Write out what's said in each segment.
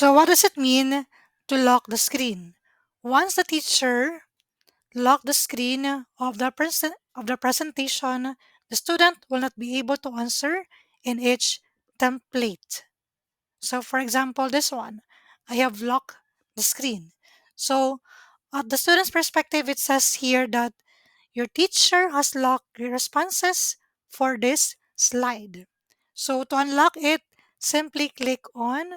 So what does it mean to lock the screen? Once the teacher lock the screen of the presentation, the student will not be able to answer in each template. So for example, this one, I have locked the screen. So at the student's perspective, it says here that your teacher has locked your responses for this slide. So to unlock it, simply click on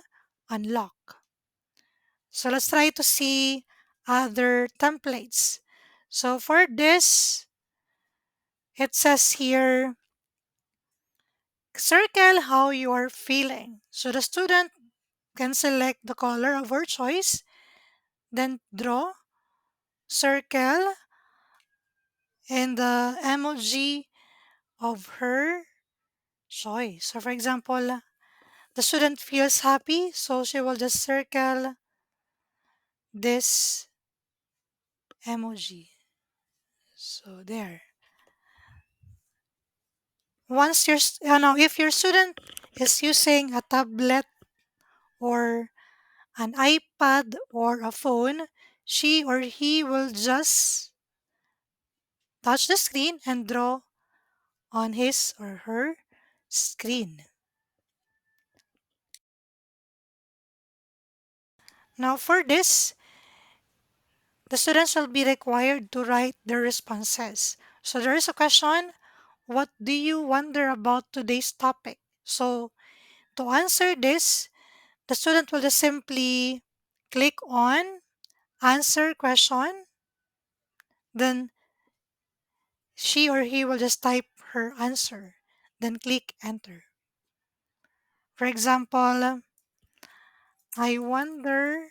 unlock. So let's try to see other templates. So for this, it says here, circle how you are feeling. So the student can select the color of her choice, then draw, circle, and the emoji of her choice. So for example, the student feels happy, so she will just circle this emoji. So there. Once now if your student is using a tablet or an iPad or a phone, she or he will just touch the screen and draw on his or her screen. Now for this, the students will be required to write their responses. So there is a question, what do you wonder about today's topic? So to answer this, the student will just simply click on answer question, then she or he will just type her answer, then click enter. For example, I wonder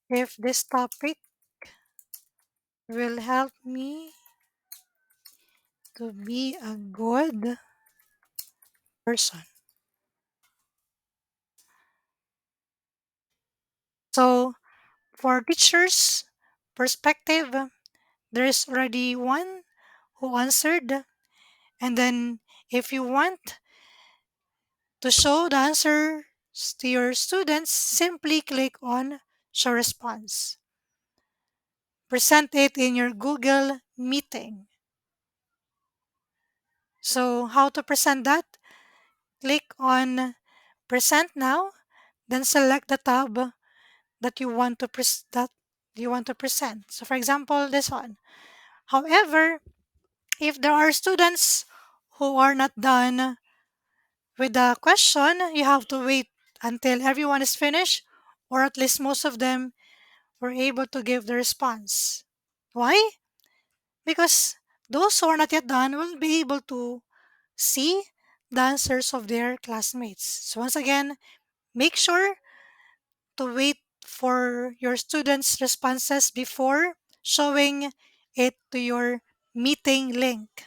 if this topic will help me to be a good person. So, for teachers' perspective, there is already one who answered, and then if you want to show the answers to your students, simply click on show response. Present it in your Google meeting. So, how to present that? Click on present now, then select the tab that you want to present. So for example, this one. However, if there are students who are not done with the question, you have to wait until everyone is finished, or at least most of them were able to give the response. Why? Because those who are not yet done will be able to see the answers of their classmates. So once again, make sure to wait for your students' responses before showing it to your meeting link.